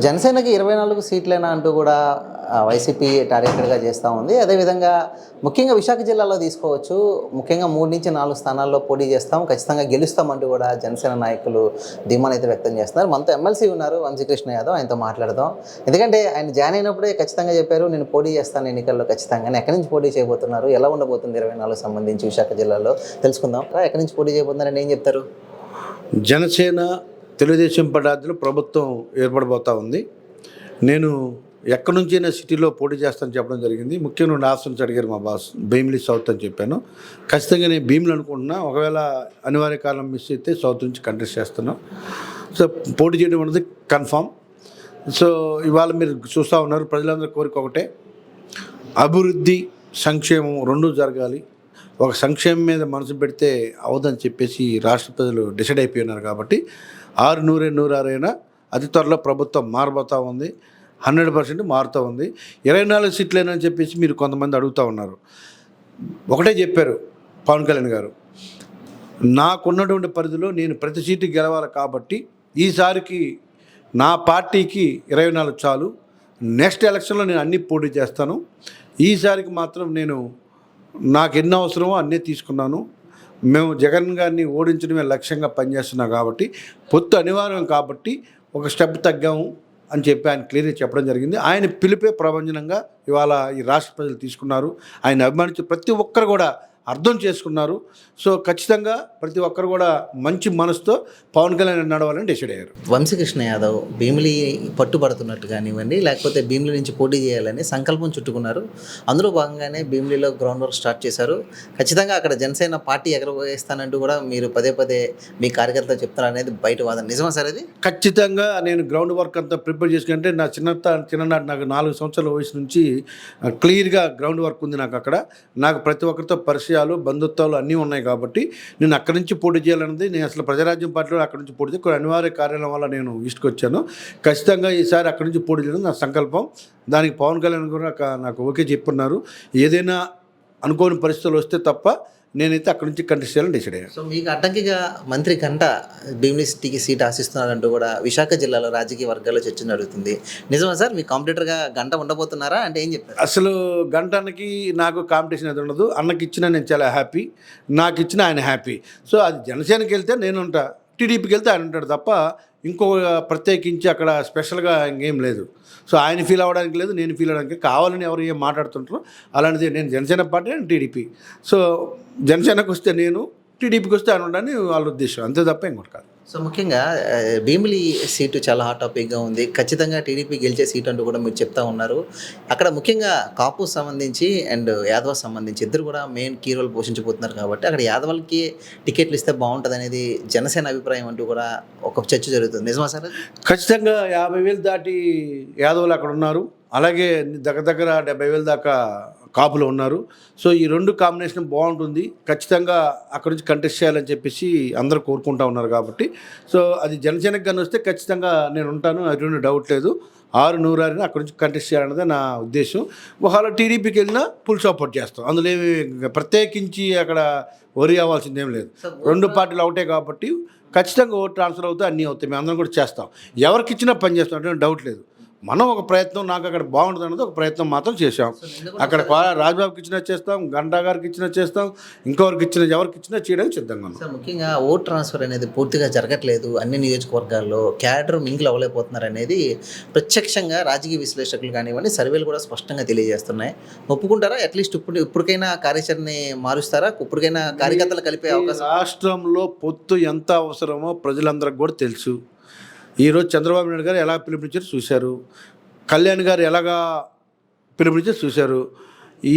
జనసేనకి 24 సీట్లేనా అంటూ కూడా వైసీపీ టార్గెటెడ్గా చేస్తూ ఉంది. అదేవిధంగా ముఖ్యంగా విశాఖ జిల్లాలో తీసుకోవచ్చు. ముఖ్యంగా 3 నుంచి 4 స్థానాల్లో పోటీ చేస్తాం, ఖచ్చితంగా గెలుస్తామంటూ కూడా జనసేన నాయకులు ధీమానైతే వ్యక్తం చేస్తున్నారు. మనతో ఎమ్మెల్సీ ఉన్నారు వంశీకృష్ణ యాదవ్, ఆయనతో మాట్లాడదాం. ఎందుకంటే ఆయన జాయిన్ అయినప్పుడే ఖచ్చితంగా చెప్పారు, నేను పోటీ చేస్తాను ఎన్నికల్లో ఖచ్చితంగా. ఎక్కడి నుంచి పోటీ చేయబోతున్నారు, ఎలా ఉండబోతుంది 24 సంబంధించి విశాఖ జిల్లాలో తెలుసుకుందాం. ఎక్కడి నుంచి పోటీ చేయబోతున్నారని ఏం చెప్తారు? జనసేన తెలుగుదేశం పార్టీలో ప్రభుత్వం ఏర్పడబోతూ ఉంది. నేను ఎక్కడి నుంచైనా సిటీలో పోటీ చేస్తానని చెప్పడం జరిగింది. ముఖ్యంగా 2 ఆప్షన్స్ అడిగారు మా బాస్, భీమిలి సౌత్ అని చెప్పాను. ఖచ్చితంగా నేను భీమిలి అనుకుంటున్నా. ఒకవేళ అనివార్య కారణం మిస్ అయితే సౌత్ నుంచి కంటెస్ట్ చేస్తున్నాను. సో పోటీ చేయడం అనేది కన్ఫామ్. సో ఇవాళ మీరు చూస్తూ ఉన్నారు, ప్రజలందరూ కోరిక ఒకటే, అభివృద్ధి సంక్షేమం 2 జరగాలి. ఒక సంక్షేమం మీద మనసు పెడితే అవదని చెప్పేసి రాష్ట్ర ప్రజలు డిసైడ్ అయిపోయినారు. కాబట్టి 600 అయినా అతి త్వరలో ప్రభుత్వం మారబోతూ ఉంది. 100% మారుతూ ఉంది. 24 సీట్లేనని చెప్పేసి మీరు కొంతమంది అడుగుతూ ఉన్నారు. ఒకటే చెప్పారు పవన్ కళ్యాణ్ గారు, నాకున్నటువంటి పరిధిలో నేను ప్రతి సీటు గెలవాలి. కాబట్టి ఈసారికి నా పార్టీకి 24 చాలు. నెక్స్ట్ ఎలక్షన్లో నేను అన్నీ పోటీ చేస్తాను. ఈసారికి మాత్రం నేను నాకు ఎన్ని అవసరమో అన్నీ తీసుకున్నాను. మేము జగన్ గారిని ఓడించడమే లక్ష్యంగా పనిచేస్తున్నాం. కాబట్టి పొత్తు అనివార్యం కాబట్టి ఒక స్టెప్ తగ్గాము అని చెప్పి ఆయన క్లియర్గా చెప్పడం జరిగింది. ఆయన పిలిపే ప్రభంజనంగా ఇవాళ ఈ రాష్ట్ర ప్రజలు తీసుకున్నారు. ఆయన అభిమానించి ప్రతి ఒక్కరు కూడా అర్థం చేసుకున్నారు. సో ఖచ్చితంగా ప్రతి ఒక్కరు కూడా మంచి మనసుతో పవన్ కళ్యాణ్ నడవాలని డిసైడ్ అయ్యారు. వంశీకృష్ణ యాదవ్ భీమిలి పట్టుబడుతున్నట్టు కానివ్వండి, లేకపోతే భీమిలి నుంచి పోటీ చేయాలని సంకల్పం చుట్టుకున్నారు. అందులో భాగంగానే భీమిలిలో గ్రౌండ్ వర్క్ స్టార్ట్ చేశారు. ఖచ్చితంగా అక్కడ జనసేన పార్టీ ఎగరవేస్తానంటూ కూడా మీరు పదే పదే మీ కార్యకర్తలు చెప్తారు అనేది బయట వాదన. నిజమా సార్ అది? ఖచ్చితంగా నేను గ్రౌండ్ వర్క్ అంతా ప్రిపేర్ చేసుకుంటే నా చిన్ననాటి నాకు 4 సంవత్సరాల వయసు నుంచి క్లియర్గా గ్రౌండ్ వర్క్ ఉంది. నాకు అక్కడ నాకు ప్రతి ఒక్కరితో పరిచయాలు, బంధుత్వాలు అన్నీ ఉన్నాయి. కాబట్టి నేను అక్కడి నుంచి పోటీ చేయాలన్నది, నేను అసలు ప్రజారాజ్యం పార్టీలో అక్కడి నుంచి పోటీ చేయాలి. అనివార్య కార్యాలయం వల్ల నేను ఈస్ట్కి వచ్చాను. ఖచ్చితంగా ఈసారి అక్కడి నుంచి పోటీ చేయడం నా సంకల్పం. దానికి పవన్ కళ్యాణ్ కూడా నాకు ఓకే చెప్పున్నారు. ఏదైనా అనుకోని పరిస్థితులు వస్తే తప్ప నేనైతే అక్కడి నుంచి కంటెస్ట్ చేయాలని డిసైడ్ అయ్యాను. సో మీకు అడ్డంకిగా మంత్రి గంట భీమిలి సిటీకి సీట్ ఆశిస్తున్నారంటూ కూడా విశాఖ జిల్లాలో రాజకీయ వర్గాల్లో చర్చ జరుగుతుంది. నిజమా సార్? మీ కాంపిటీటర్గా గంట ఉండబోతున్నారా అంటే ఏం చెప్తారు? అసలు గంటకి నాకు కాంపిటీషన్ అది ఉండదు. అన్నకి ఇచ్చిన నేను చాలా హ్యాపీ, నాకు ఇచ్చిన ఆయన హ్యాపీ. సో అది జనసేనకి వెళ్తే నేను ఉంటా, టీడీపీకి వెళ్తే ఆయన ఉంటాడు తప్ప ఇంకో ప్రత్యేకించి అక్కడ స్పెషల్గా ఇంకేం లేదు. సో ఆయన ఫీల్ అవ్వడానికి లేదు, నేను ఫీల్ అవ్వడానికి కావాలని ఎవరు ఏం మాట్లాడుతుంటారో అలాంటిది. నేను జనసేన పార్టీ, నేను టీడీపీ. సో జనసేనకు వస్తే నేను, టీడీపీకి వస్తే ఆయన ఉండని వాళ్ళ ఉద్దేశం, అంతే తప్ప ఇంకోటి కాదు. సో ముఖ్యంగా భీమిలి సీటు చాలా హాట్ టాపిక్గా ఉంది. ఖచ్చితంగా టీడీపీ గెలిచే సీట్ అంటూ కూడా మీరు చెప్తా ఉన్నారు. అక్కడ ముఖ్యంగా కాపు సంబంధించి అండ్ యాదవ్ సంబంధించి ఇద్దరు కూడా మెయిన్ కీ రోల్ పోషించబోతున్నారు. కాబట్టి అక్కడ యాదవ్లకి టికెట్లు ఇస్తే బాగుంటుంది అనేది జనసేన అభిప్రాయం అంటూ కూడా ఒక చర్చ జరుగుతుంది. నిజమా సార్? ఖచ్చితంగా 50,000 దాటి యాదవులు అక్కడ ఉన్నారు. అలాగే దగ్గర 70,000 దాకా కాపులు ఉన్నారు. సో ఈ 2 కాంబినేషన్ బాగుంటుంది. ఖచ్చితంగా అక్కడి నుంచి కంటెస్ట్ చేయాలని చెప్పేసి అందరూ కోరుకుంటూ ఉన్నారు. కాబట్టి సో అది జనసేనకు కానీ వస్తే ఖచ్చితంగా నేను ఉంటాను, అది డౌట్ లేదు. 600 అయినా అక్కడి నుంచి కంటెస్ట్ చేయాలన్నదే నా ఉద్దేశం. ఒకవేళ టీడీపీకి వెళ్ళినా ఫుల్ సపోర్ట్ చేస్తాం. అందులో ఏమి ప్రత్యేకించి అక్కడ వరి అవ్వాల్సిందేం లేదు. 2 పార్టీలు ఒకటే కాబట్టి ఖచ్చితంగా ఓటు ట్రాన్స్ఫర్ అవుతాయి, అన్నీ అవుతాయి. మేము అందరం కూడా చేస్తాం. ఎవరికి ఇచ్చినా పని చేస్తాం అంటే డౌట్ లేదు. మనం ఒక ప్రయత్నం, నాకు అక్కడ బాగుంటుంది అన్నది ఒక ప్రయత్నం మాత్రం చేసాం. అక్కడ రాజ్బాబుకి ఇచ్చినా చేస్తాం, గంటా గారికి ఇచ్చినా చేస్తాం, ఇంకొకరికి ఇచ్చినా, ఎవరికి ఇచ్చినా చేయడానికి సిద్ధంగా ఉన్నాం. సార్ ముఖ్యంగా ఓట్ ట్రాన్స్ఫర్ అనేది పూర్తిగా జరగట్లేదు. అన్ని నియోజకవర్గాల్లో క్యాడర్ మింగిల్ అవ్వలేకపోతున్నారు అనేది ప్రత్యక్షంగా రాజకీయ విశ్లేషకులు కానివ్వండి, సర్వేలు కూడా స్పష్టంగా తెలియజేస్తున్నాయి. ఒప్పుకుంటారా? అట్లీస్ట్ ఇప్పటికైనా కార్యాచరణ మారుస్తారా? ఇప్పటికైనా కార్యకర్తలు కలిపే అవకాశం? రాష్ట్రంలో పొత్తు ఎంత అవసరమో ప్రజలందరికీ కూడా తెలుసు. ఈరోజు చంద్రబాబు నాయుడు గారు ఎలా పిలుపునిచ్చారు చూశారు, కళ్యాణ్ గారు ఎలాగా పిలుపునిచ్చారు చూశారు.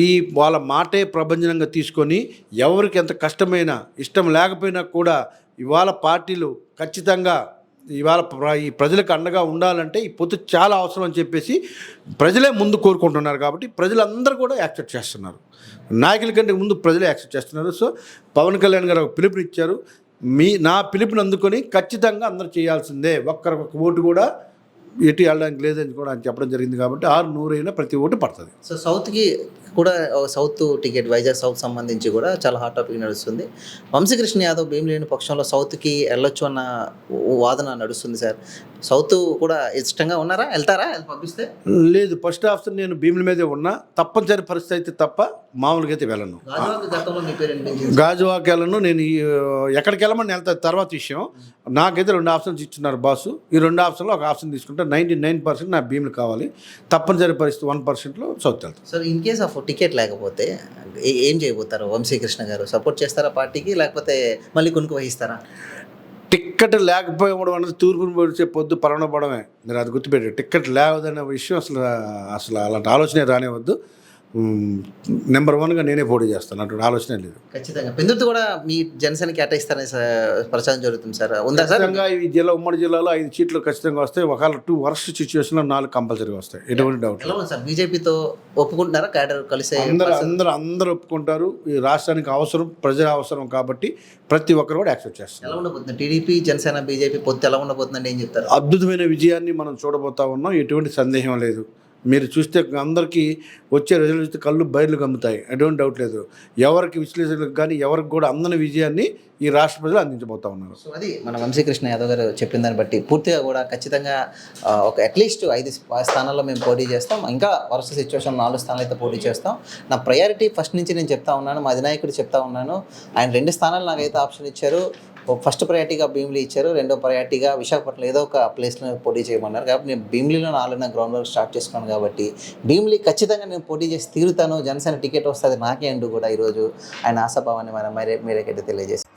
ఈ వాళ్ళ మాటే ప్రభంజనంగా తీసుకొని ఎవరికి ఎంత కష్టమైనా, ఇష్టం లేకపోయినా కూడా ఇవాళ పార్టీలు ఖచ్చితంగా ఇవాళ ఈ ప్రజలకు అండగా ఉండాలంటే ఈ పొత్తు చాలా అవసరం అని చెప్పేసి ప్రజలే ముందు కోరుకుంటున్నారు. కాబట్టి ప్రజలందరూ కూడా యాక్సెప్ట్ చేస్తున్నారు. నాయకుల కంటే ముందు ప్రజలే యాక్సెప్ట్ చేస్తున్నారు. సో పవన్ కళ్యాణ్ గారు పిలుపునిచ్చారు. నా పిలుపుని అందుకొని ఖచ్చితంగా అందరూ చేయాల్సిందే. ఒక్క ఓటు కూడా ఎటు వెళ్ళడానికి లేదని కూడా ఆయన చెప్పడం జరిగింది కాబట్టి 6-100 అయినా ప్రతి ఓటు పడుతుంది. సో సౌత్కి కూడా సౌత్ టికెట్ వైజాగ్ సౌత్ సంబంధించి కూడా చాలా హాట్ టాపిక్ నడుస్తుంది. వంశీకృష్ణ యాదవ్ భీమిలి పక్షంలో సౌత్కి వెళ్ళొచ్చు అన్న వాదన నడుస్తుంది సార్. సౌత్ కూడా ఇష్టంగా ఉన్నారా, వెళ్తారా పంపిస్తే? లేదు, ఫస్ట్ ఆప్షన్ నేను భీముల మీదే ఉన్నా. తప్పనిసరి పరిస్థితి అయితే తప్ప మామూలుగా అయితే వెళ్ళను. గతంలో మీ పేరు వినిపించింది. గాజువాకి వెళ్ళను. నేను ఎక్కడికి వెళ్ళమని వెళ్తా తర్వాత విషయం. నాకైతే 2 ఆప్షన్స్ ఇచ్చున్నారు బాసు. ఈ 2 ఆప్షన్లో ఒక ఆప్షన్ తీసుకుంటే 99% నా భీములు కావాలి. తప్పనిసరి పరిస్థితి 1%లో సౌత్ వెళ్తాను. Sir in case of ticket లేకపోతే ఏం చేయబోతారు వంశీకృష్ణ గారు? సపోర్ట్ చేస్తారా పార్టీకి, లేకపోతే మళ్ళీ కొనుక్కు వహిస్తారా? టిక్కెట్ లేకపోవడం అనేది తూర్పును పొడిచే పొద్దు పడవడమే. మీరు అది గుర్తుపెట్టారు. టిక్కెట్ లేవదనే విషయం అసలు అలాంటి ఆలోచనే రానివద్దు. నెంబర్ 1గా నేనే పోటీ చేస్తాను, అటువంటి ఆలోచనే లేదు. ఖచ్చితంగా పెందుర్తి కూడా మీ జనసేన కేటాయిస్తారని ప్రచారం జరుగుతుంది సార్, ఉందా సార్? ఖచ్చితంగా ఈ ఉమ్మడి జిల్లాలో 5 సీట్లు ఖచ్చితంగా వస్తాయి. ఒకవేళ 2 వర్స్ట్ సిచ్యువేషన్లో 4 కంపల్సరీగా వస్తాయి. ఎటువంటి డౌట్ ఎలా ఉంది సార్? బీజేపీతో ఒప్పుకుంటున్నారా క్యాడర్ కలిసే? అందరూ ఒప్పుకుంటారు. ఈ రాష్ట్రానికి అవసరం, ప్రజల అవసరం కాబట్టి ప్రతి ఒక్కరు కూడా యాక్సెప్ట్ చేస్తారు. ఎలా ఉండబోతుంది టీడీపీ జనసేన బీజేపీ పొత్తు ఎలా ఉండబోతుందండి, ఏం చెప్తారు? అద్భుతమైన విజయాన్ని మనం చూడబోతా ఉన్నాం, ఎటువంటి సందేహం లేదు. మీరు చూస్తే అందరికీ వచ్చే రిజల్ట్ కళ్ళు బయర్లు గమ్ముతాయి, ఎటువంటి డౌట్ లేదు. ఎవరికి విశ్లేషకులకు కానీ ఎవరికి కూడా అందని విజయాన్ని ఈ రాష్ట్ర ప్రజలు అందించబోతా ఉన్నారు. సో అది మన వంశీకృష్ణ యాదవ్ గారు చెప్పిన దాన్ని బట్టి పూర్తిగా కూడా ఖచ్చితంగా ఒక అట్లీస్ట్ 5 స్థానాల్లో మేము పోటీ చేస్తాం. ఇంకా వరుస సిచ్యువేషన్ 4 స్థానాలు అయితే పోటీ చేస్తాం. నా ప్రయారిటీ ఫస్ట్ నుంచి నేను చెప్తా ఉన్నాను, మా అధినాయకుడు చెప్తా ఉన్నాను. ఆయన 2 స్థానాలు నాకైతే ఆప్షన్ ఇచ్చారు. ఫస్ట్ ప్రయారిటీగా భీమిలి ఇచ్చారు, రెండో ప్రయారిటీగా విశాఖపట్నం ఏదో ఒక ప్లేస్లో పోటీ చేయమన్నారు. కాబట్టి నేను భీమిలిలో 4 గ్రౌండ్ వర్క్ స్టార్ట్ చేసుకున్నాను. కాబట్టి భీమిలి ఖచ్చితంగా నేను పోటీ చేసి తీరుతాను. జనసేన టికెట్ వస్తుంది నాకే అంటూ కూడా ఈరోజు ఆయన ఆశాభావాన్ని మీరేకైతే తెలియజేశారు.